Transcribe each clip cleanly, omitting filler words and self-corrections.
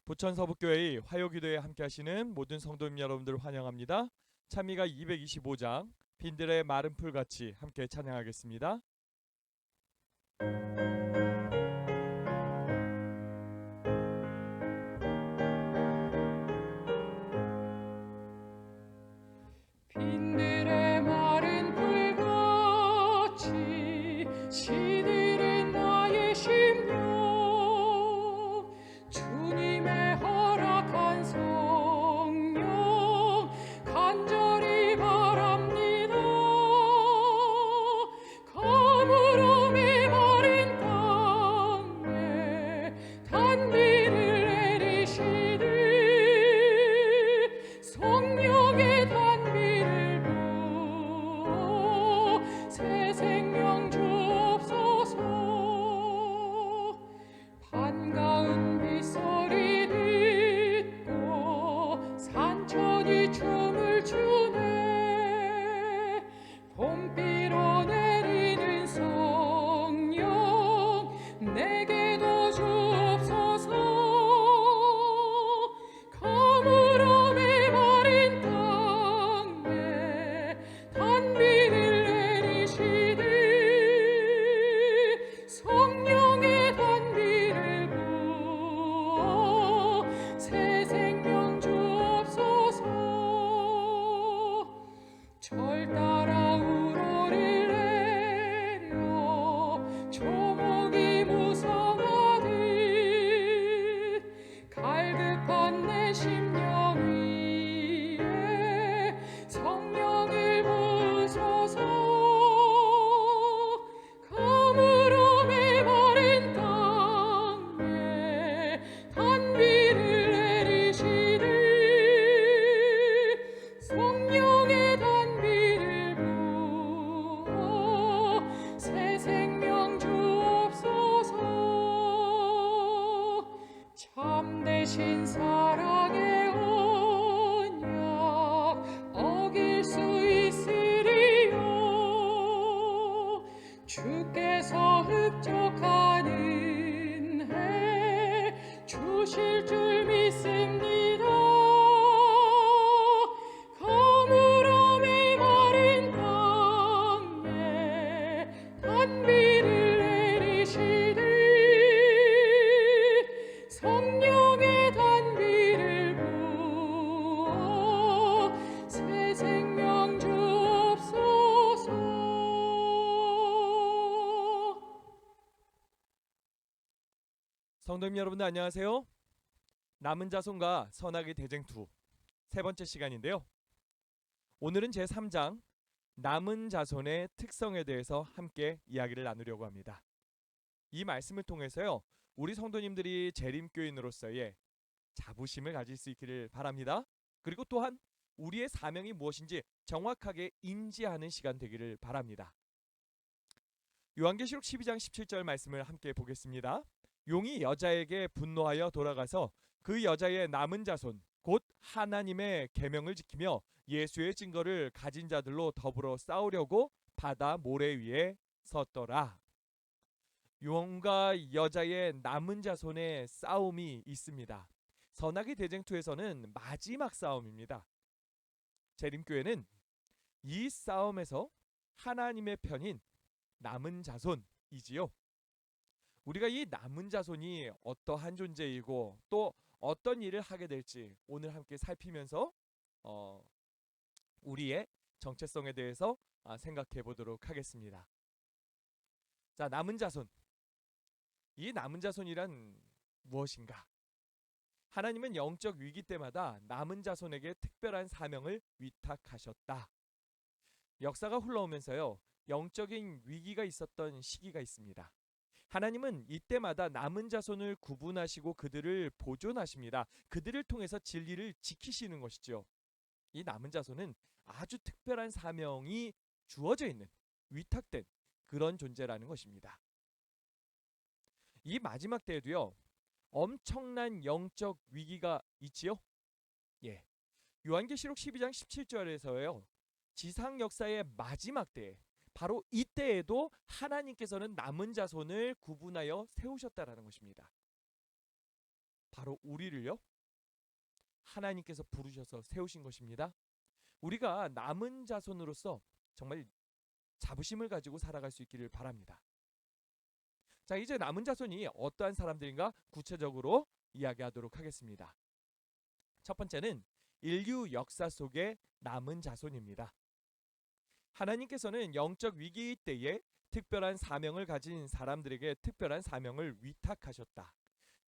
부천서북교회의 화요기도에 함께하시는 모든 성도님 여러분들 환영합니다. 찬미가 225장 빈들의 마른 풀같이 함께 찬양하겠습니다. 빈들의 마른 풀같이 시들은 나의 심령, 주님의 허락한 성령 간절히 바랍니다. 가물음이 마른 땅에 단비를 내리시되 성령의 단비를 부어 새 생명 주옵소서. 반가운 빗소리 듣고 산천이 춤을 추네. 봄비로 내리는 성령 내게도 주옵소서. 가물음이 마른 땅에 단비를 내리시되 성령의 단비를 부어 새 생명 주옵소서. 절 따라 우러를 내려 조목이 무성하듯 갈급한 내 심령 위에 성령을 부으소서. 가물음이 마른 땅에 단비를 내리시되 성령의 단비를 부어 새 생명 주옵소서. 참되신 사랑의 언약 어길 수 있으리요. 주께서 흡족한 은혜 주실 줄 믿습니다. 가물음이 마른 땅에 단비를 내리시되 성령의 단비를 부어 새 생명 주옵소서. 성도님 여러분들 안녕하세요. 남은 자손과 선악의 대쟁투 세 번째 시간인데요. 오늘은 제3장 남은 자손의 특성에 대해서 함께 이야기를 나누려고 합니다. 이 말씀을 통해서요, 우리 성도님들이 재림교인으로서의 자부심을 가질 수 있기를 바랍니다. 그리고 또한 우리의 사명이 무엇인지 정확하게 인지하는 시간 되기를 바랍니다. 요한계시록 12장 17절 말씀을 함께 보겠습니다. 용이 여자에게 분노하여 돌아가서 그 여자의 남은 자손 곧 하나님의 계명을 지키며 예수의 증거를 가진 자들로 더불어 싸우려고 바다 모래 위에 섰더라. 용과 여자의 남은 자손의 싸움이 있습니다. 선악의 대쟁투에서는 마지막 싸움입니다. 재림교회는 이 싸움에서 하나님의 편인 남은 자손이지요. 우리가 이 남은 자손이 어떠한 존재이고 또 어떤 일을 하게 될지 오늘 함께 살피면서 우리의 정체성에 대해서 생각해 보도록 하겠습니다. 자, 남은 자손. 이 남은 자손이란 무엇인가? 하나님은 영적 위기 때마다 남은 자손에게 특별한 사명을 위탁하셨다. 역사가 흘러오면서요, 영적인 위기가 있었던 시기가 있습니다. 하나님은 이때마다 남은 자손을 구분하시고 그들을 보존하십니다. 그들을 통해서 진리를 지키시는 것이죠. 이 남은 자손은 아주 특별한 사명이 주어져 있는, 위탁된 그런 존재라는 것입니다. 이 마지막 때에도요, 엄청난 영적 위기가 있지요. 요한계시록 12장 17절에서요, 지상 역사의 마지막 때에 바로 이때에도 하나님께서는 남은 자손을 구분하여 세우셨다라는 것입니다. 바로 우리를요 하나님께서 부르셔서 세우신 것입니다. 우리가 남은 자손으로서 정말 자부심을 가지고 살아갈 수 있기를 바랍니다. 자, 이제 남은 자손이 어떠한 사람들인가 구체적으로 이야기하도록 하겠습니다. 첫 번째는 인류 역사 속의 남은 자손입니다. 하나님께서는 영적 위기 때에 특별한 사명을 가진 사람들에게 특별한 사명을 위탁하셨다.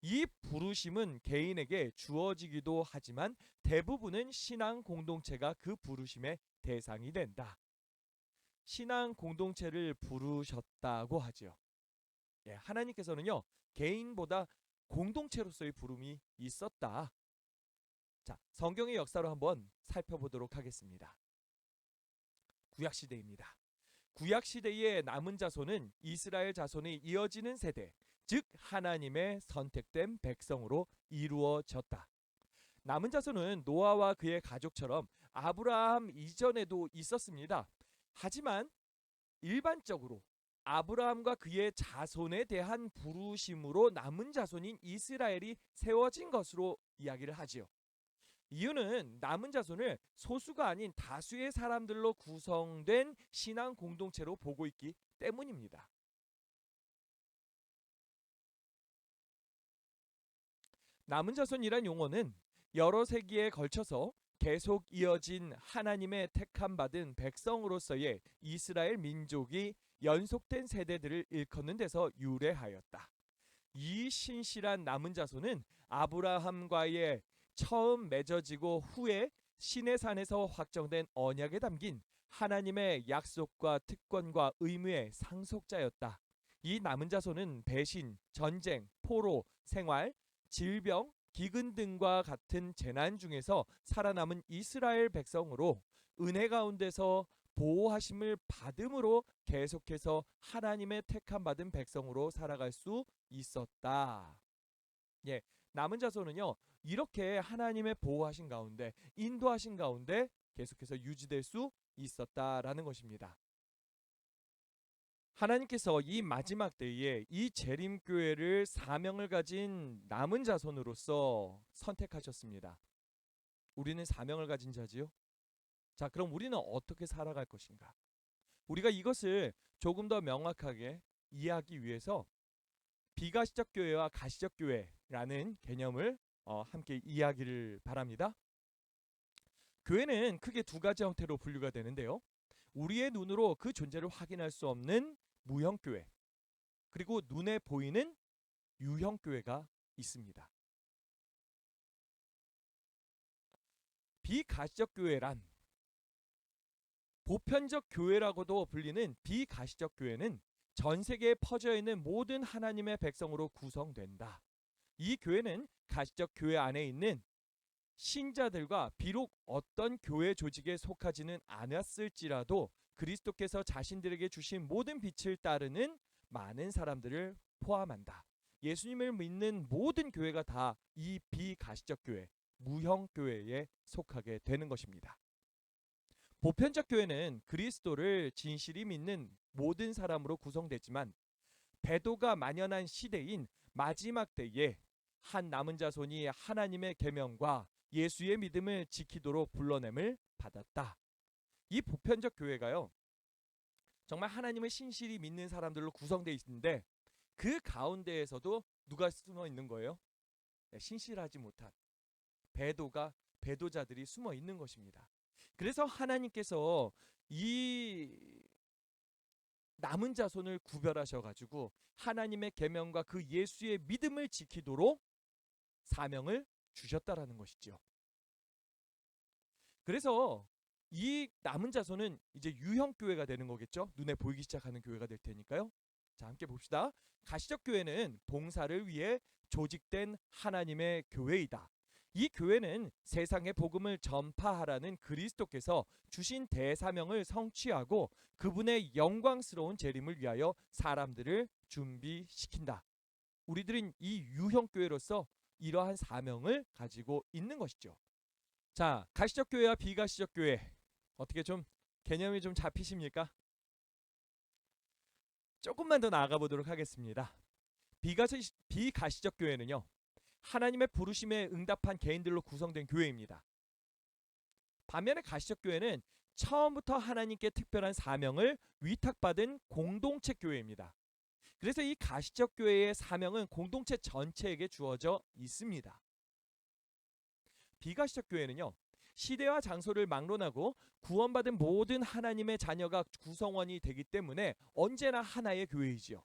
이 부르심은 개인에게 주어지기도 하지만 대부분은 신앙 공동체가 그 부르심의 대상이 된다. 신앙 공동체를 부르셨다고 하지요. 예, 하나님께서는요 개인보다 공동체로서의 부름이 있었다. 자, 성경의 역사로 한번 살펴보도록 하겠습니다. 구약 시대입니다. 구약 시대의 남은 자손은 이스라엘 자손이 이어지는 세대, 즉 하나님의 선택된 백성으로 이루어졌다. 남은 자손은 노아와 그의 가족처럼 아브라함 이전에도 있었습니다. 하지만 일반적으로 아브라함과 그의 자손에 대한 부르심으로 남은 자손인 이스라엘이 세워진 것으로 이야기를 하지요. 이유는 남은 자손을 소수가 아닌 다수의 사람들로 구성된 신앙 공동체로 보고 있기 때문입니다. 남은 자손이란 용어는 여러 세기에 걸쳐서 계속 이어진 하나님의 택함 받은 백성으로서의 이스라엘 민족이 연속된 세대들을 일컫는 데서 유래하였다. 이 신실한 남은 자손은 아브라함과의 처음 맺어지고 후에 시내산에서 확정된 언약에 담긴 하나님의 약속과 특권과 의무의 상속자였다. 이 남은 자손은 배신, 전쟁, 포로, 생활, 질병, 기근 등과 같은 재난 중에서 살아남은 이스라엘 백성으로 은혜 가운데서 보호하심을 받음으로 계속해서 하나님의 택함 받은 백성으로 살아갈 수 있었다. 예, 남은 자손은요 이렇게 하나님의 보호하신 가운데 인도하신 가운데 계속해서 유지될 수 있었다라는 것입니다. 하나님께서 이 마지막 때에 이 재림교회를 사명을 가진 남은 자손으로서 선택하셨습니다. 우리는 사명을 가진 자지요. 자, 그럼 우리는 어떻게 살아갈 것인가? 우리가 이것을 조금 더 명확하게 이해하기 위해서 비가시적 교회와 가시적 교회라는 개념을 함께 이해하기를 바랍니다. 교회는 크게 두 가지 형태로 분류가 되는데요. 우리의 눈으로 그 존재를 확인할 수 없는 무형교회, 그리고 눈에 보이는 유형교회가 있습니다. 비가시적 교회란 보편적 교회라고도 불리는 비가시적 교회는 전 세계에 퍼져 있는 모든 하나님의 백성으로 구성된다. 이 교회는 가시적 교회 안에 있는 신자들과 비록 어떤 교회 조직에 속하지는 않았을지라도 그리스도께서 자신들에게 주신 모든 빛을 따르는 많은 사람들을 포함한다. 예수님을 믿는 모든 교회가 다 이 비가시적 교회, 무형 교회에 속하게 되는 것입니다. 보편적 교회는 그리스도를 진실히 믿는 모든 사람으로 구성되지만 배도가 만연한 시대인 마지막 때에 한 남은 자손이 하나님의 계명과 예수의 믿음을 지키도록 불러냄을 받았다. 이 보편적 교회가요 정말 하나님을 신실히 믿는 사람들로 구성되어 있는데 그 가운데에서도 누가 숨어 있는 거예요? 신실하지 못한 배도자들이 숨어 있는 것입니다. 그래서 하나님께서 이 남은 자손을 구별하셔 가지고 하나님의 계명과 그 예수의 믿음을 지키도록 사명을 주셨다라는 것이죠. 그래서 이 남은 자손은 이제 유형 교회가 되는 거겠죠. 눈에 보이기 시작하는 교회가 될 테니까요. 자, 함께 봅시다. 가시적 교회는 봉사를 위해 조직된 하나님의 교회이다. 이 교회는 세상의 복음을 전파하라는 그리스도께서 주신 대사명을 성취하고 그분의 영광스러운 재림을 위하여 사람들을 준비시킨다. 우리들은 이 유형 교회로서 이러한 사명을 가지고 있는 것이죠. 자, 가시적 교회와 비가시적 교회 어떻게 좀 개념이 좀 잡히십니까? 조금만 더 나아가 보도록 하겠습니다. 비가시적 교회는요 하나님의 부르심에 응답한 개인들로 구성된 교회입니다. 반면에 가시적 교회는 처음부터 하나님께 특별한 사명을 위탁받은 공동체 교회입니다. 그래서 이 가시적 교회의 사명은 공동체 전체에게 주어져 있습니다. 비가시적 교회는요, 시대와 장소를 막론하고 구원받은 모든 하나님의 자녀가 구성원이 되기 때문에 언제나 하나의 교회이지요.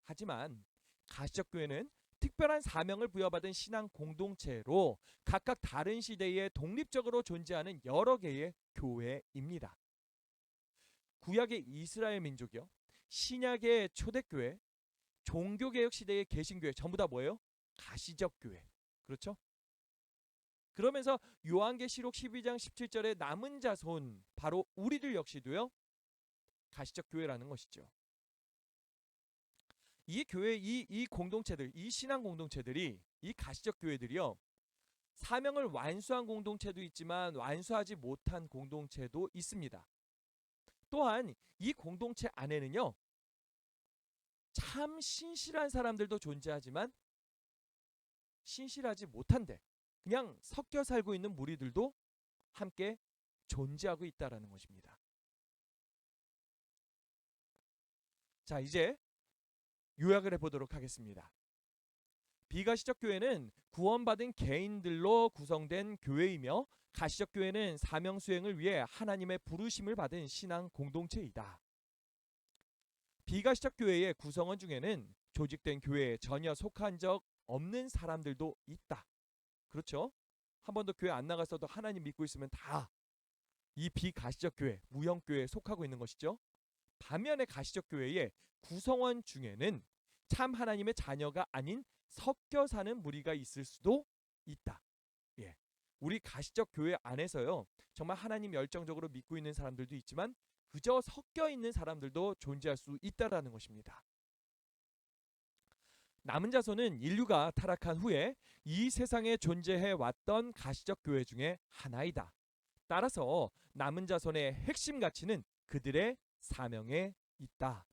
하지만 가시적 교회는 특별한 사명을 부여받은 신앙 공동체로 각각 다른 시대에 독립적으로 존재하는 여러 개의 교회입니다. 구약의 이스라엘 민족이요, 신약의 초대교회, 종교개혁 시대의 개신교회 전부 다 뭐예요? 가시적 교회. 그렇죠? 그러면서 요한계시록 12장 17절에 남은 자손, 바로 우리들 역시도요, 가시적 교회라는 것이죠. 이 교회, 이 공동체들, 이 신앙 공동체들이, 이 가시적 교회들이요, 사명을 완수한 공동체도 있지만 완수하지 못한 공동체도 있습니다. 또한 이 공동체 안에는요, 참 신실한 사람들도 존재하지만 신실하지 못한데 그냥 섞여 살고 있는 무리들도 함께 존재하고 있다라는 것입니다. 자, 이제 요약을 해보도록 하겠습니다. 비가시적 교회는 구원받은 개인들로 구성된 교회이며, 가시적 교회는 사명 수행을 위해 하나님의 부르심을 받은 신앙 공동체이다. 비가시적 교회의 구성원 중에는 조직된 교회에 전혀 속한 적 없는 사람들도 있다. 그렇죠? 한 번도 교회 안 나갔어도 하나님 믿고 있으면 다 이 비가시적 교회, 무형교회에 속하고 있는 것이죠. 반면에 가시적 교회의 구성원 중에는 참 하나님의 자녀가 아닌 섞여 사는 무리가 있을 수도 있다. 예. 우리 가시적 교회 안에서요, 정말 하나님 열정적으로 믿고 있는 사람들도 있지만 그저 섞여 있는 사람들도 존재할 수 있다라는 것입니다. 남은 자손은 인류가 타락한 후에 이 세상에 존재해 왔던 가시적 교회 중에 하나이다. 따라서 남은 자손의 핵심 가치는 그들의 사명에 있다.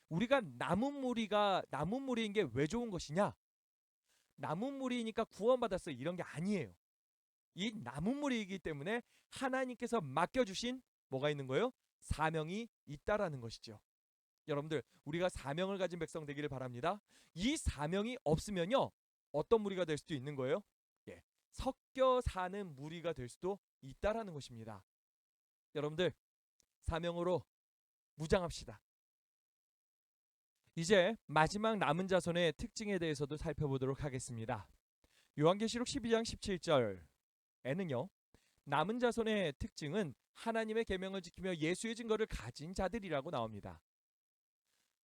우리가 남은 무리인 게 왜 좋은 것이냐? 남은 무리니까 구원받았어, 이런 게 아니에요. 이 남은 무리이기 때문에 하나님께서 맡겨주신 뭐가 있는 거예요? 사명이 있다라는 것이죠. 여러분들, 우리가 사명을 가진 백성 되기를 바랍니다. 이 사명이 없으면요, 어떤 무리가 될 수도 있는 거예요? 예, 섞여 사는 무리가 될 수도 있다라는 것입니다. 여러분들, 사명으로 무장합시다. 이제 마지막 남은 자손의 특징에 대해서도 살펴보도록 하겠습니다. 요한계시록 12장 17절에는요, 남은 자손의 특징은 하나님의 계명을 지키며 예수의 증거를 가진 자들이라고 나옵니다.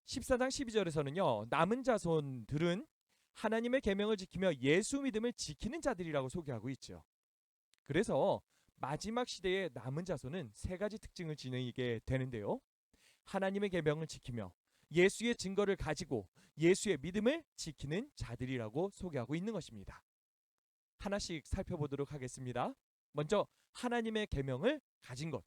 14장 12절에서는요, 남은 자손들은 하나님의 계명을 지키며 예수 믿음을 지키는 자들이라고 소개하고 있죠. 그래서 마지막 시대의 남은 자손은 세 가지 특징을 지니게 되는데요, 하나님의 계명을 지키며 예수의 증거를 가지고 예수의 믿음을 지키는 자들이라고 소개하고 있는 것입니다. 하나씩 살펴보도록 하겠습니다. 먼저 하나님의 계명을 가진 것.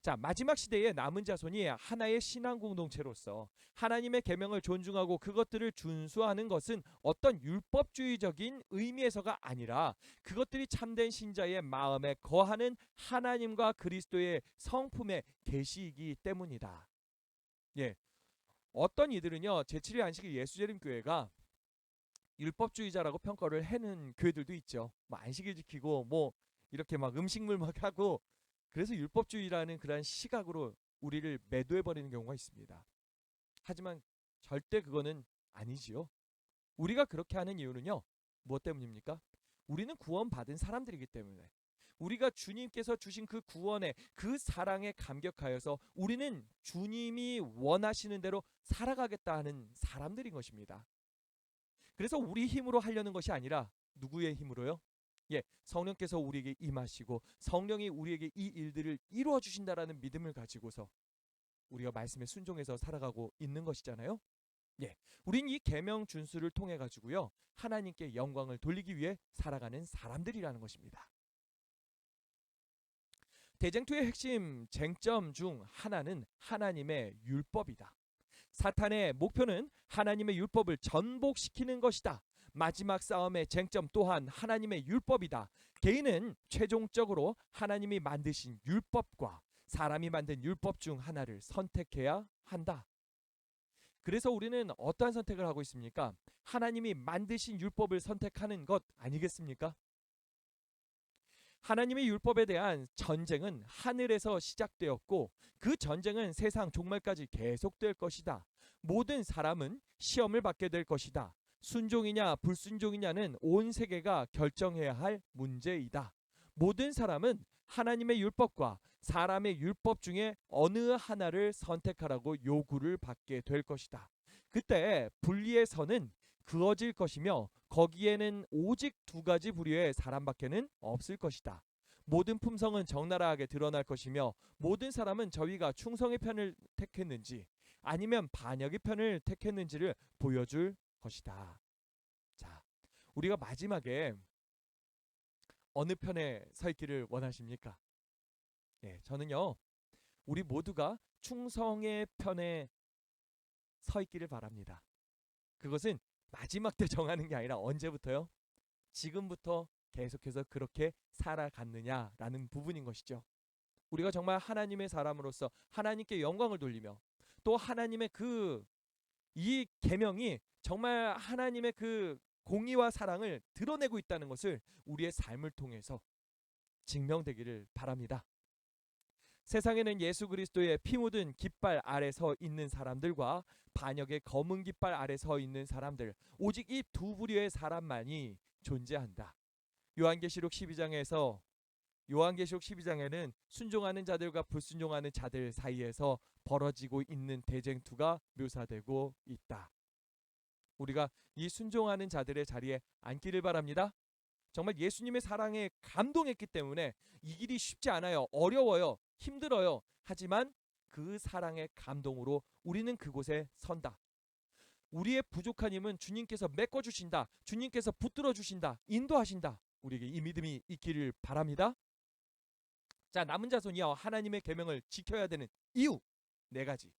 자, 마지막 시대의 남은 자손이 하나의 신앙 공동체로서 하나님의 계명을 존중하고 그것들을 준수하는 것은 어떤 율법주의적인 의미에서가 아니라 그것들이 참된 신자의 마음에 거하는 하나님과 그리스도의 성품의 계시이기 때문이다. 예, 어떤 이들은요, 제7일 안식일 예수재림교회가 율법주의자라고 평가를 하는 교회들도 있죠. 뭐 안식일 지키고 뭐 이렇게 막 음식물 막 하고, 그래서 율법주의라는 그러한 시각으로 우리를 매도해버리는 경우가 있습니다. 하지만 절대 그거는 아니지요. 우리가 그렇게 하는 이유는요, 무엇 때문입니까? 우리는 구원받은 사람들이기 때문에, 우리가 주님께서 주신 그 구원에, 그 사랑에 감격하여서 우리는 주님이 원하시는 대로 살아가겠다 하는 사람들인 것입니다. 그래서 우리 힘으로 하려는 것이 아니라 누구의 힘으로요? 예, 성령께서 우리에게 임하시고 성령이 우리에게 이 일들을 이루어 주신다라는 믿음을 가지고서 우리가 말씀에 순종해서 살아가고 있는 것이잖아요. 예, 우린 이 계명 준수를 통해 가지고요, 하나님께 영광을 돌리기 위해 살아가는 사람들이라는 것입니다. 대쟁투의 핵심 쟁점 중 하나는 하나님의 율법이다. 사탄의 목표는 하나님의 율법을 전복시키는 것이다. 마지막 싸움의 쟁점 또한 하나님의 율법이다. 개인은 최종적으로 하나님이 만드신 율법과 사람이 만든 율법 중 하나를 선택해야 한다. 그래서 우리는 어떠한 선택을 하고 있습니까? 하나님이 만드신 율법을 선택하는 것 아니겠습니까? 하나님의 율법에 대한 전쟁은 하늘에서 시작되었고 그 전쟁은 세상 종말까지 계속될 것이다. 모든 사람은 시험을 받게 될 것이다. 순종이냐 불순종이냐는 온 세계가 결정해야 할 문제이다. 모든 사람은 하나님의 율법과 사람의 율법 중에 어느 하나를 선택하라고 요구를 받게 될 것이다. 그때 분리의 선은 그어질 것이며 거기에는 오직 두 가지 부류의 사람밖에는 없을 것이다. 모든 품성은 적나라하게 드러날 것이며 모든 사람은 저희가 충성의 편을 택했는지 아니면 반역의 편을 택했는지를 보여줄 것이다. 자, 우리가 마지막에 어느 편에 서 있기를 원하십니까? 저는요, 우리 모두가 충성의 편에 서 있기를 바랍니다. 그것은 마지막 때 정하는 게 아니라 언제부터요? 지금부터 계속해서 그렇게 살아갔느냐라는 부분인 것이죠. 우리가 정말 하나님의 사람으로서 하나님께 영광을 돌리며 또 하나님의 이 계명이 정말 하나님의 그 공의와 사랑을 드러내고 있다는 것을 우리의 삶을 통해서 증명되기를 바랍니다. 세상에는 예수 그리스도의 피 묻은 깃발 아래 서 있는 사람들과 반역의 검은 깃발 아래 서 있는 사람들, 오직 이 두 부류의 사람만이 존재한다. 요한계시록 12장에는 순종하는 자들과 불순종하는 자들 사이에서 벌어지고 있는 대쟁투가 묘사되고 있다. 우리가 이 순종하는 자들의 자리에 앉기를 바랍니다. 정말 예수님의 사랑에 감동했기 때문에 이 길이 쉽지 않아요. 어려워요. 힘들어요. 하지만 그 사랑의 감동으로 우리는 그곳에 선다. 우리의 부족한 힘은 주님께서 메꿔주신다. 주님께서 붙들어 주신다. 인도하신다. 우리에게 이 믿음이 있기를 바랍니다. 자, 남은 자손이여 하나님의 계명을 지켜야 되는 이유 4가지.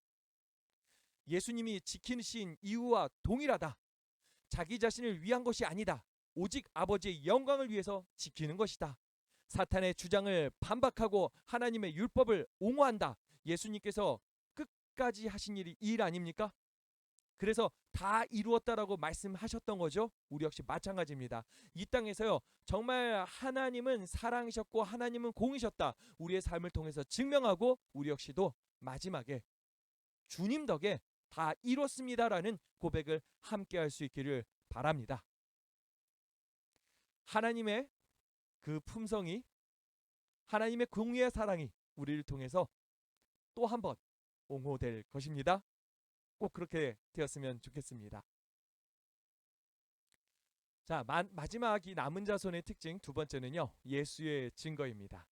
예수님이 지키신 이유와 동일하다. 자기 자신을 위한 것이 아니다. 오직 아버지의 영광을 위해서 지키는 것이다. 사탄의 주장을 반박하고 하나님의 율법을 옹호한다. 예수님께서 끝까지 하신 일이 이 일 아닙니까? 그래서 다 이루었다라고 말씀하셨던 거죠. 우리 역시 마찬가지입니다. 이 땅에서요, 정말 하나님은 사랑이셨고 하나님은 공이셨다. 우리의 삶을 통해서 증명하고 우리 역시도 마지막에 주님 덕에 다 이뤘습니다라는 고백을 함께 할 수 있기를 바랍니다. 하나님의 그 품성이, 하나님의 공의의 사랑이 우리를 통해서 또 한 번 옹호될 것입니다. 꼭 그렇게 되었으면 좋겠습니다. 자, 마지막 이 남은 자손의 특징 2번째는요, 예수의 증거입니다.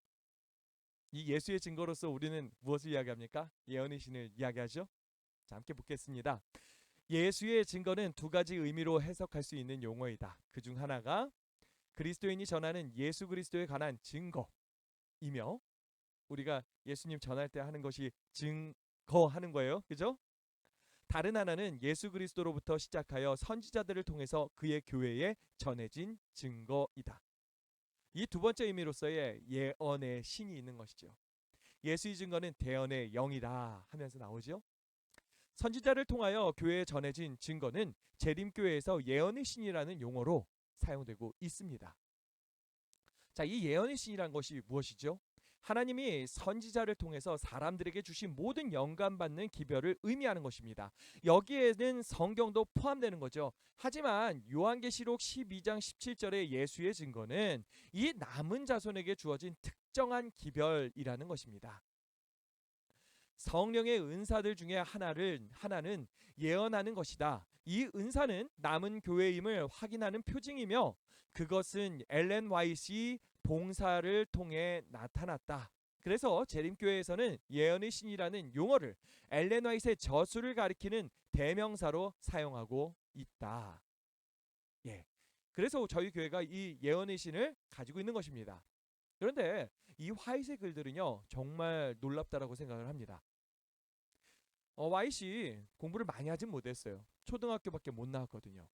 이 예수의 증거로서 우리는 무엇을 이야기합니까? 예언의 신을 이야기하죠. 자, 함께 보겠습니다. 예수의 증거는 2가지 의미로 해석할 수 있는 용어이다. 그 중 하나가 그리스도인이 전하는 예수 그리스도에 관한 증거이며, 우리가 예수님 전할 때 하는 것이 증거하는 거예요. 그죠? 다른 하나는 예수 그리스도로부터 시작하여 선지자들을 통해서 그의 교회에 전해진 증거이다. 이 2번째 의미로서의 예언의 신이 있는 것이죠. 예수의 증거는 대언의 영이다 하면서 나오죠. 선지자를 통하여 교회에 전해진 증거는 재림교회에서 예언의 신이라는 용어로 사용되고 있습니다. 자, 이 예언의 신이란 것이 무엇이죠? 하나님이 선지자를 통해서 사람들에게 주신 모든 영감받는 기별을 의미하는 것입니다. 여기에는 성경도 포함되는 거죠. 하지만 요한계시록 12장 17절의 예수의 증거는 이 남은 자손에게 주어진 특정한 기별이라는 것입니다. 성령의 은사들 중에 하나는 예언하는 것이다. 이 은사는 남은 교회임을 확인하는 표징이며 그것은 엘렌 화이트의 봉사를 통해 나타났다. 그래서 재림교회에서는 예언의 신이라는 용어를 엘렌 화이트의 저수를 가리키는 대명사로 사용하고 있다. 그래서 저희 교회가 이 예언의 신을 가지고 있는 것입니다. 그런데 이 화이트의 글들은요, 정말 놀랍다라고 생각을 합니다. 화이트이 공부를 많이 하진 못했어요. 초등학교밖에 못 나왔거든요.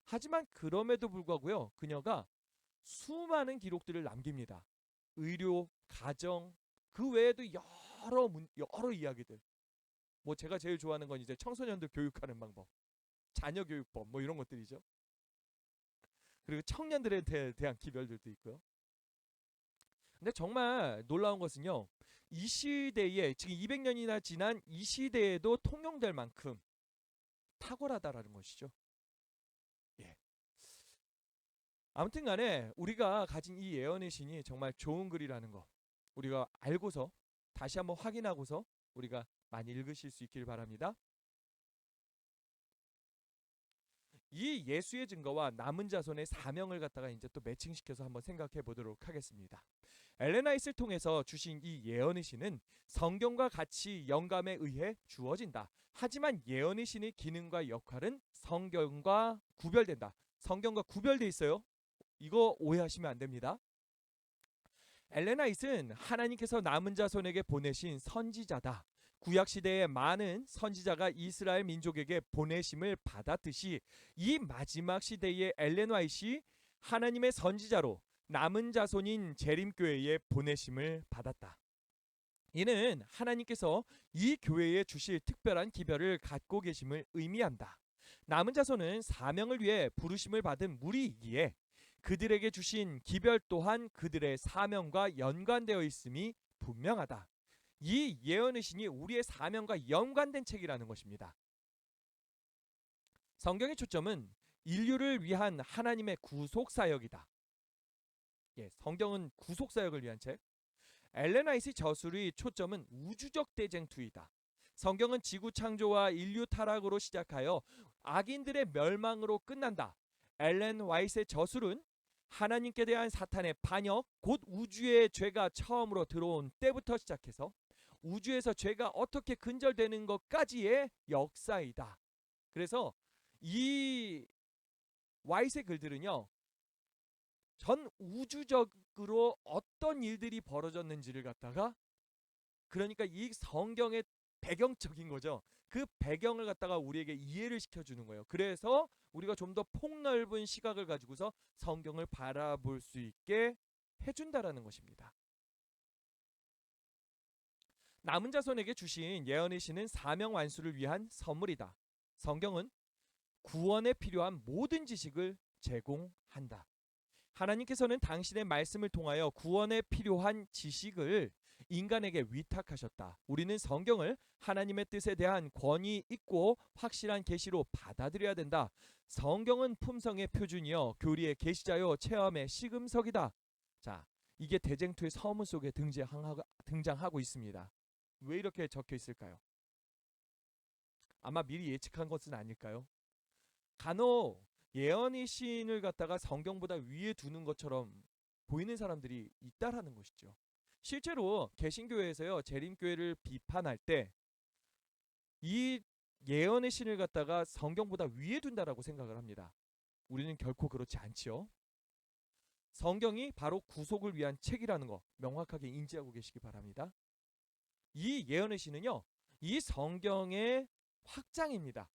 하지만 그럼에도 불구하고요, 그녀가 수많은 기록들을 남깁니다. 의료, 가정, 그 외에도 여러 이야기들. 뭐 제가 제일 좋아하는 건 이제 청소년들 교육하는 방법, 자녀 교육법 뭐 이런 것들이죠. 그리고 청년들에 대한 기별들도 있고요. 근데 정말 놀라운 것은요, 이 시대에 지금 200년이나 지난 이 시대에도 통용될 만큼 탁월하다라는 것이죠. 예. 아무튼간에 우리가 가진 이 예언의 신이 정말 좋은 글이라는 거 우리가 알고서 다시 한번 확인하고서 우리가 많이 읽으실 수 있길 바랍니다. 이 예수의 증거와 남은 자손의 사명을 갖다가 이제 또 매칭시켜서 한번 생각해 보도록 하겠습니다. 엘렌 화이트를 통해서 주신 이 예언의 신은 성경과 같이 영감에 의해 주어진다. 하지만 예언의 신의 기능과 역할은 성경과 구별된다. 성경과 구별돼 있어요. 이거 오해하시면 안 됩니다. 엘렌 화이트는 하나님께서 남은 자손에게 보내신 선지자다. 구약 시대에 많은 선지자가 이스라엘 민족에게 보내심을 받았듯이 이 마지막 시대의 엘렌 화이트이 하나님의 선지자로 남은 자손인 재림교회에 보내심을 받았다. 이는 하나님께서 이 교회에 주실 특별한 기별을 갖고 계심을 의미한다. 남은 자손은 사명을 위해 부르심을 받은 무리이기에 그들에게 주신 기별 또한 그들의 사명과 연관되어 있음이 분명하다. 이 예언의 신이 우리의 사명과 연관된 책이라는 것입니다. 성경의 초점은 인류를 위한 하나님의 구속 사역이다. 성경은 구속 사역을 위한 책. 엘렌 화이트의 저술의 초점은 우주적 대쟁투이다. 성경은 지구 창조와 인류 타락으로 시작하여 악인들의 멸망으로 끝난다. 엘렌 화이트의 저술은 하나님께 대한 사탄의 반역, 곧 우주의 죄가 처음으로 들어온 때부터 시작해서 우주에서 죄가 어떻게 근절되는 것까지의 역사이다. 그래서 이 화이트의 글들은요, 전 우주적으로 어떤 일들이 벌어졌는지를 갖다가, 그러니까 이 성경의 배경적인 거죠. 그 배경을 갖다가 우리에게 이해를 시켜주는 거예요. 그래서 우리가 좀 더 폭넓은 시각을 가지고서 성경을 바라볼 수 있게 해준다라는 것입니다. 남은 자손에게 주신 예언의 신은 사명 완수를 위한 선물이다. 성경은 구원에 필요한 모든 지식을 제공한다. 하나님께서는 당신의 말씀을 통하여 구원에 필요한 지식을 인간에게 위탁하셨다. 우리는 성경을 하나님의 뜻에 대한 권위 있고 확실한 계시로 받아들여야 된다. 성경은 품성의 표준이요, 교리의 계시자요, 체험의 시금석이다. 자, 이게 대쟁투의 서문 속에 등장하고 있습니다. 왜 이렇게 적혀 있을까요? 아마 미리 예측한 것은 아닐까요? 간혹 예언의 신을 갖다가 성경보다 위에 두는 것처럼 보이는 사람들이 있다라는 것이죠. 실제로 개신교회에서요, 재림교회를 비판할 때 이 예언의 신을 갖다가 성경보다 위에 둔다라고 생각을 합니다. 우리는 결코 그렇지 않지요. 성경이 바로 구속을 위한 책이라는 거 명확하게 인지하고 계시기 바랍니다. 이 예언의 신은요, 이 성경의 확장입니다.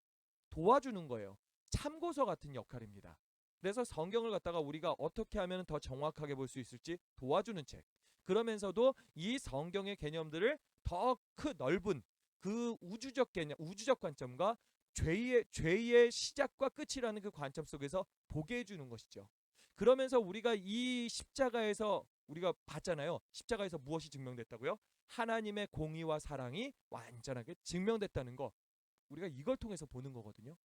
도와주는 거예요. 참고서 같은 역할입니다. 그래서 성경을 갖다가 우리가 어떻게 하면 더 정확하게 볼 수 있을지 도와주는 책. 그러면서도 이 성경의 개념들을 더 넓은 그 우주적 개념, 우주적 관점과 죄의 시작과 끝이라는 그 관점 속에서 보게 해주는 것이죠. 그러면서 우리가 이 십자가에서 우리가 봤잖아요. 십자가에서 무엇이 증명됐다고요? 하나님의 공의와 사랑이 완전하게 증명됐다는 거. 우리가 이걸 통해서 보는 거거든요.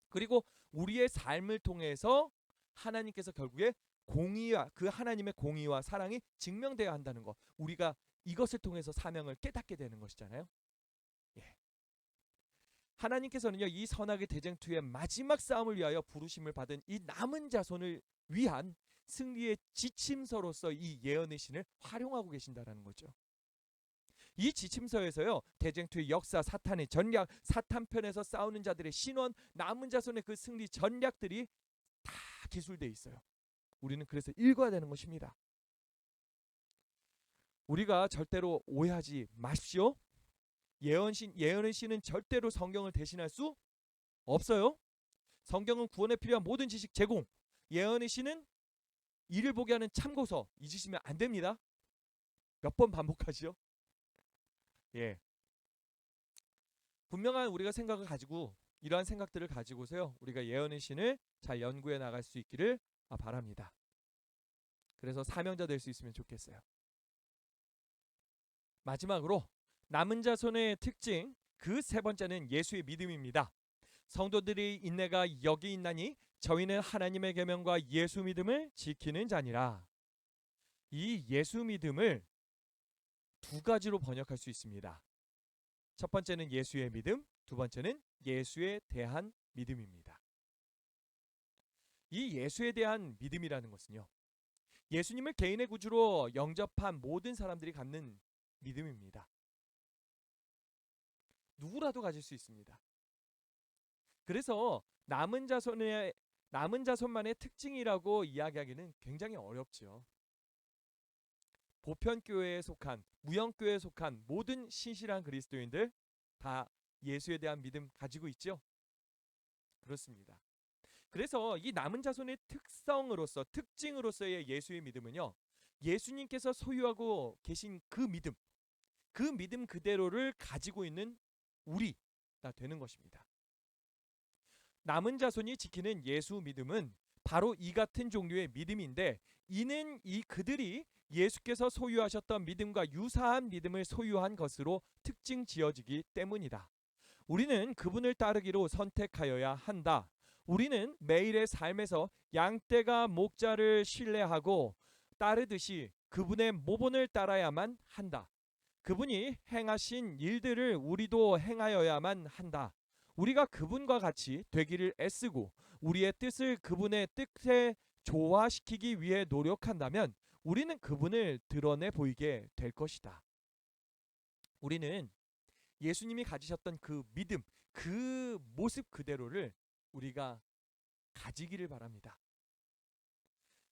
그리고 우리의 삶을 통해서 하나님께서 결국에 공의와 그 하나님의 공의와 사랑이 증명되어야 한다는 거. 우리가 이것을 통해서 사명을 깨닫게 되는 것이잖아요. 하나님께서는요, 이 선악의 대쟁투의 마지막 싸움을 위하여 부르심을 받은 이 남은 자손을 위한 승리의 지침서로서 이 예언의 신을 활용하고 계신다라는 거죠. 이 지침서에서요, 대쟁투의 역사, 사탄의 전략, 사탄 편에서 싸우는 자들의 신원, 남은 자손의 그 승리 전략들이 다 기술되어 있어요. 우리는 그래서 읽어야 되는 것입니다. 우리가 절대로 오해하지 마십시오. 예언의 신은 절대로 성경을 대신할 수 없어요. 성경은 구원에 필요한 모든 지식 제공. 예언의 시는 이를 보게 하는 참고서. 잊으시면 안 됩니다. 몇 번 반복하지요? 예. 분명한 우리가 생각을 가지고 이러한 생각들을 가지고서요. 우리가 예언의 신을 잘 연구해 나갈 수 있기를 바랍니다. 그래서 사명자 될 수 있으면 좋겠어요. 마지막으로 남은 자손의 특징 그 세 번째는 예수의 믿음입니다. 성도들의 인내가 여기 있나니 저희는 하나님의 계명과 예수 믿음을 지키는 자니라. 이 예수 믿음을 두 가지로 번역할 수 있습니다. 첫 번째는 예수의 믿음, 두 번째는 예수에 대한 믿음입니다. 이 예수에 대한 믿음이라는 것은요, 예수님을 개인의 구주로 영접한 모든 사람들이 갖는 믿음입니다. 누구라도 가질 수 있습니다. 그래서 남은 자손만의 특징이라고 이야기하기는 굉장히 어렵죠. 보편교회에 속한, 무형교회에 속한 모든 신실한 그리스도인들 다 예수에 대한 믿음 가지고 있죠. 그렇습니다. 그래서 이 남은 자손의 특징으로서의 예수의 믿음은요, 예수님께서 소유하고 계신 그 믿음 그대로를 가지고 있는 우리가 되는 것입니다. 남은 자손이 지키는 예수 믿음은 바로 이 같은 종류의 믿음인데, 이는 그들이 예수께서 소유하셨던 믿음과 유사한 믿음을 소유한 것으로 특징 지어지기 때문이다. 우리는 그분을 따르기로 선택하여야 한다. 우리는 매일의 삶에서 양떼가 목자를 신뢰하고 따르듯이 그분의 모본을 따라야만 한다. 그분이 행하신 일들을 우리도 행하여야만 한다. 우리가 그분과 같이 되기를 애쓰고 우리의 뜻을 그분의 뜻에 조화시키기 위해 노력한다면 우리는 그분을 드러내 보이게 될 것이다. 우리는 예수님이 가지셨던 그 믿음, 그 모습 그대로를 우리가 가지기를 바랍니다.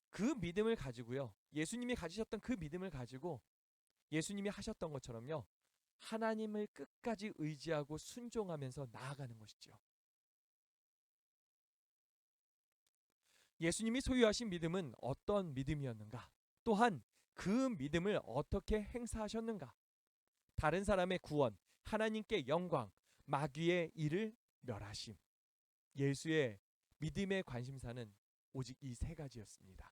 그 믿음을 가지고요, 예수님이 가지셨던 그 믿음을 가지고 예수님이 하셨던 것처럼요, 하나님을 끝까지 의지하고 순종하면서 나아가는 것이죠. 예수님이 소유하신 믿음은 어떤 믿음이었는가? 또한 그 믿음을 어떻게 행사하셨는가? 다른 사람의 구원, 하나님께 영광, 마귀의 일을 멸하심. 예수의 믿음의 관심사는 오직 이 세 가지였습니다.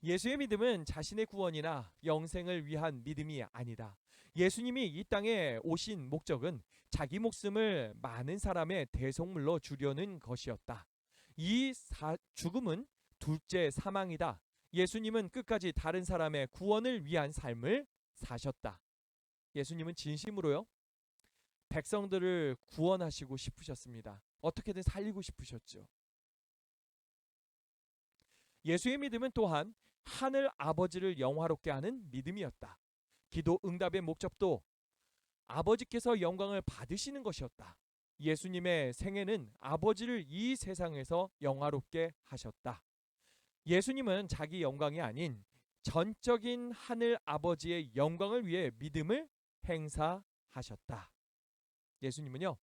예수의 믿음은 자신의 구원이나 영생을 위한 믿음이 아니다. 예수님이 이 땅에 오신 목적은 자기 목숨을 많은 사람의 대속물로 주려는 것이었다. 죽음은 둘째 사망이다. 예수님은 끝까지 다른 사람의 구원을 위한 삶을 사셨다. 예수님은 진심으로요, 백성들을 구원하시고 싶으셨습니다. 어떻게든 살리고 싶으셨죠. 예수의 믿음은 또한 하늘 아버지를 영화롭게 하는 믿음이었다. 기도 응답의 목적도 아버지께서 영광을 받으시는 것이었다. 예수님의 생애는 아버지를 이 세상에서 영화롭게 하셨다. 예수님은 자기 영광이 아닌 전적인 하늘 아버지의 영광을 위해 믿음을 행사하셨다. 예수님은요,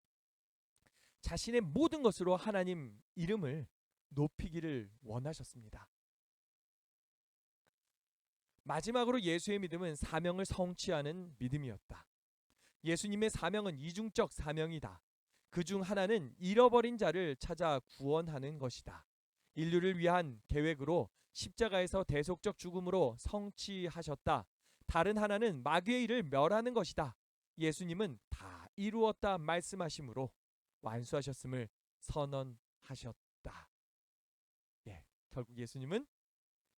자신의 모든 것으로 하나님 이름을 높이기를 원하셨습니다. 마지막으로 예수의 믿음은 사명을 성취하는 믿음이었다. 예수님의 사명은 이중적 사명이다. 그중 하나는 잃어버린 자를 찾아 구원하는 것이다. 인류를 위한 계획으로 십자가에서 대속적 죽음으로 성취하셨다. 다른 하나는 마귀의 일을 멸하는 것이다. 예수님은 다 이루었다 말씀하심으로 완수하셨음을 선언하셨다. 결국 예수님은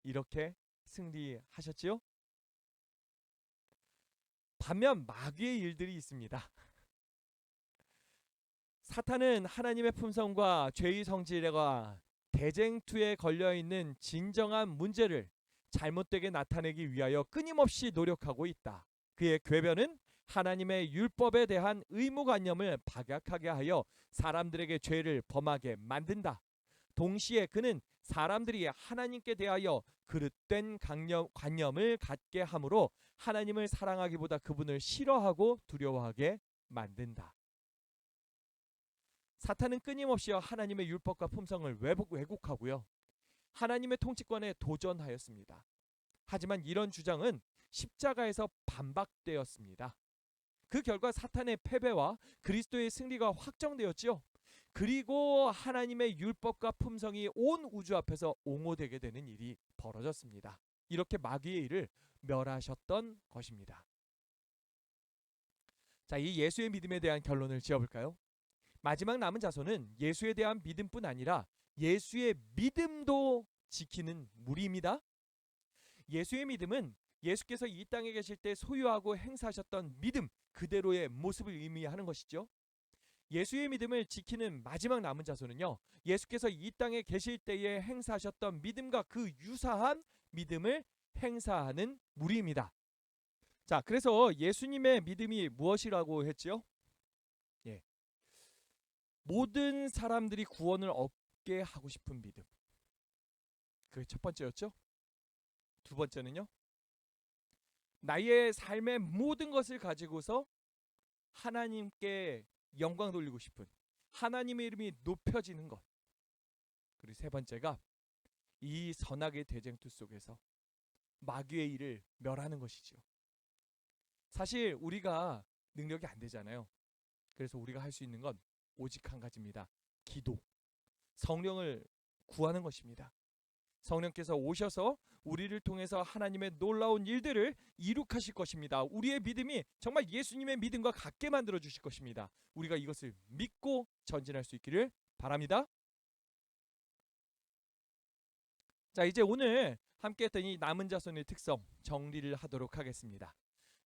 이렇게 승리하셨지요. 반면 마귀의 일들이 있습니다. 사탄은 하나님의 품성과 죄의 성질과 대쟁투에 걸려있는 진정한 문제를 잘못되게 나타내기 위하여 끊임없이 노력하고 있다. 그의 궤변은 하나님의 율법에 대한 의무관념을 박약하게 하여 사람들에게 죄를 범하게 만든다. 동시에 그는 사람들이 하나님께 대하여 그릇된 관념을 갖게 함으로 하나님을 사랑하기보다 그분을 싫어하고 두려워하게 만든다. 사탄은 끊임없이 하나님의 율법과 품성을 왜곡하고요. 하나님의 통치권에 도전하였습니다. 하지만 이런 주장은 십자가에서 반박되었습니다. 그 결과 사탄의 패배와 그리스도의 승리가 확정되었지요. 그리고 하나님의 율법과 품성이 온 우주 앞에서 옹호되게 되는 일이 벌어졌습니다. 이렇게 마귀의 일을 멸하셨던 것입니다. 자, 이 예수의 믿음에 대한 결론을 지어볼까요? 마지막 남은 자손은 예수에 대한 믿음뿐 아니라 예수의 믿음도 지키는 무리입니다. 예수의 믿음은 예수께서 이 땅에 계실 때 소유하고 행사하셨던 믿음 그대로의 모습을 의미하는 것이죠. 예수의 믿음을 지키는 마지막 남은 자손은요, 예수께서 이 땅에 계실 때에 행사하셨던 믿음과 그 유사한 믿음을 행사하는 무리입니다. 자, 그래서 예수님의 믿음이 무엇이라고 했지요? 모든 사람들이 구원을 얻게 하고 싶은 믿음. 그게 첫 번째였죠. 두 번째는요, 나의 삶의 모든 것을 가지고서 하나님께 영광 돌리고 싶은, 하나님의 이름이 높여지는 것. 그리고 세 번째가 이 선악의 대쟁투 속에서 마귀의 일을 멸하는 것이죠. 사실 우리가 능력이 안 되잖아요. 그래서 우리가 할 수 있는 건 오직 한 가지입니다. 기도. 성령을 구하는 것입니다. 성령께서 오셔서 우리를 통해서 하나님의 놀라운 일들을 이룩하실 것입니다. 우리의 믿음이 정말 예수님의 믿음과 같게 만들어 주실 것입니다. 우리가 이것을 믿고 전진할 수 있기를 바랍니다. 자, 이제 오늘 함께 했던 이 남은 자손의 특성 정리를 하도록 하겠습니다.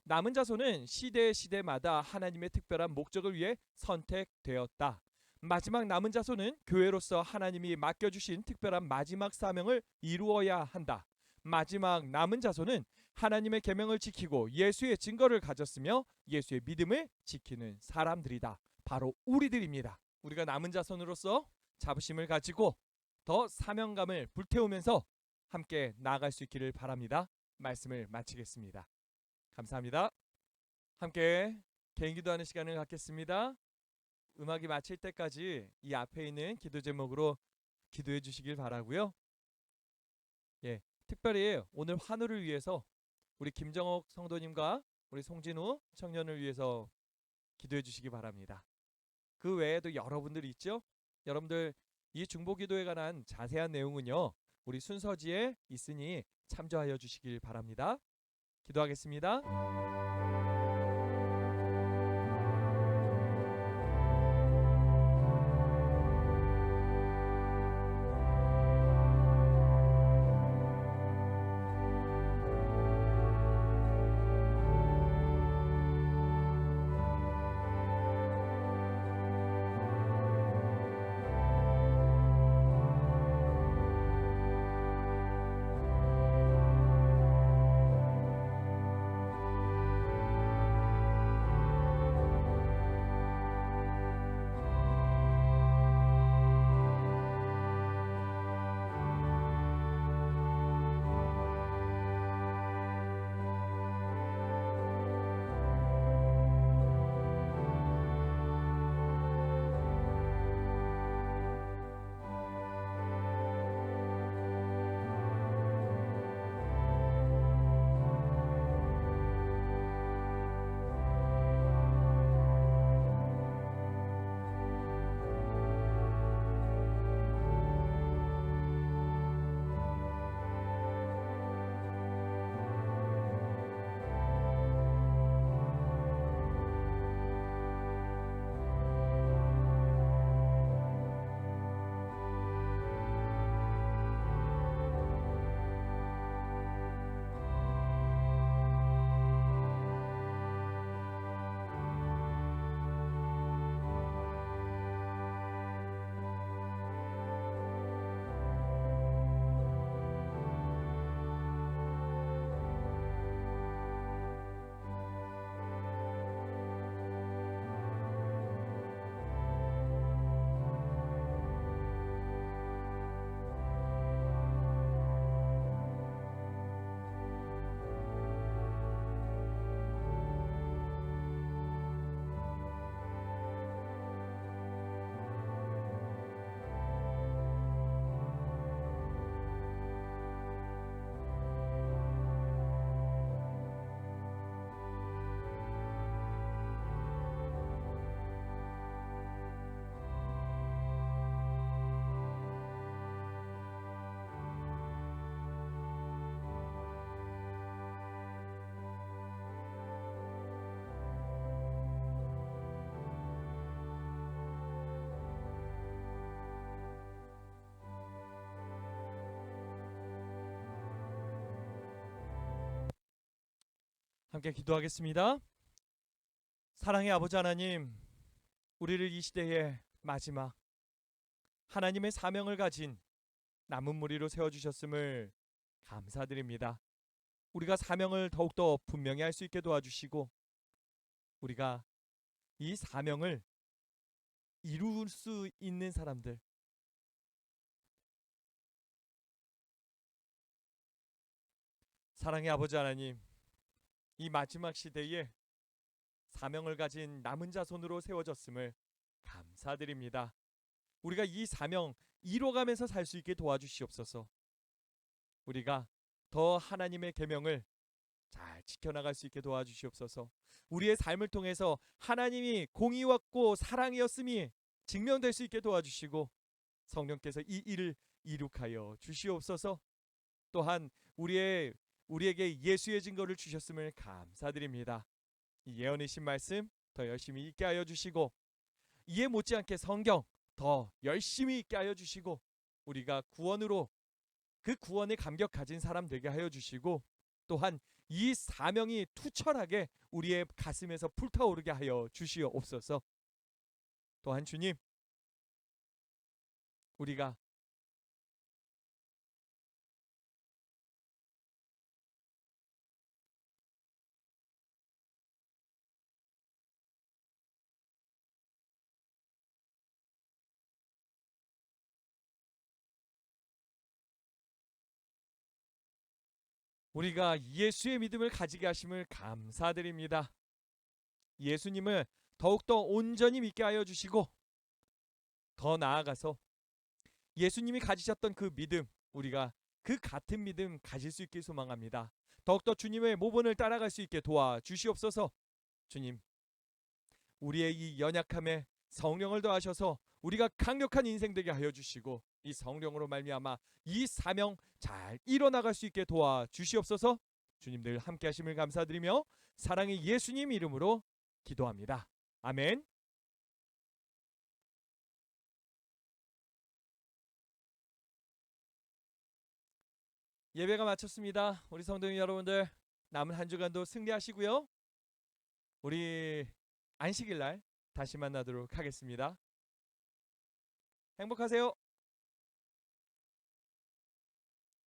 남은 자손은 시대마다 하나님의 특별한 목적을 위해 선택되었다. 마지막 남은 자손은 교회로서 하나님이 맡겨주신 특별한 마지막 사명을 이루어야 한다. 마지막 남은 자손은 하나님의 계명을 지키고 예수의 증거를 가졌으며 예수의 믿음을 지키는 사람들이다. 바로 우리들입니다. 우리가 남은 자손으로서 자부심을 가지고 더 사명감을 불태우면서 함께 나아갈 수 있기를 바랍니다. 말씀을 마치겠습니다. 감사합니다. 함께 개인 기도하는 시간을 갖겠습니다. 음악이 마칠 때까지 이 앞에 있는 기도 제목으로 기도해 주시길 바라고요. 특별히 오늘 환우를 위해서 우리 김정옥 성도님과 우리 송진우 청년을 위해서 기도해 주시기 바랍니다. 그 외에도 여러분들이 있죠? 여러분들 이 중보기도에 관한 자세한 내용은요, 우리 순서지에 있으니 참조하여 주시길 바랍니다. 기도하겠습니다. 함께 기도하겠습니다. 사랑의 아버지 하나님, 우리를 이 시대의 마지막 하나님의 사명을 가진 남은 무리로 세워주셨음을 감사드립니다. 우리가 사명을 더욱더 분명히 할 수 있게 도와주시고 우리가 이 사명을 이룰 수 있는 사람들, 사랑의 아버지 하나님, 이 마지막 시대에 사명을 가진 남은 자손으로 세워졌음을 감사드립니다. 우리가 이 사명 이뤄가면서 살 수 있게 도와주시옵소서. 우리가 더 하나님의 계명을 잘 지켜나갈 수 있게 도와주시옵소서. 우리의 삶을 통해서 하나님이 공의였고 사랑이었음이 증명될 수 있게 도와주시고 성령께서 이 일을 이룩하여 주시옵소서. 또한 우리에게 예수의 증거를 주셨음을 감사드립니다. 이 예언이신 말씀 더 열심히 읽게 하여 주시고 이에 못지않게 성경 더 열심히 읽게 하여 주시고 우리가 구원으로 그 구원에 감격 가진 사람 되게 하여 주시고 또한 이 사명이 투철하게 우리의 가슴에서 불타오르게 하여 주시옵소서. 또한 주님, 우리가 예수의 믿음을 가지게 하심을 감사드립니다. 예수님을 더욱더 온전히 믿게 하여 주시고 더 나아가서 예수님이 가지셨던 그 믿음, 우리가 그 같은 믿음 가질 수 있게 소망합니다. 더욱더 주님의 모본을 따라갈 수 있게 도와주시옵소서. 주님, 우리의 이 연약함에 성령을 더하셔서 우리가 강력한 인생 되게 하여 주시고 이 성령으로 말미암아 이 사명 잘 이뤄나갈 수 있게 도와주시옵소서. 주님 늘 함께 하심을 감사드리며 사랑의 예수님 이름으로 기도합니다. 아멘. 예배가 마쳤습니다. 우리 성도님 여러분들 남은 한 주간도 승리하시고요. 우리 안식일 날 다시 만나도록 하겠습니다. 행복하세요.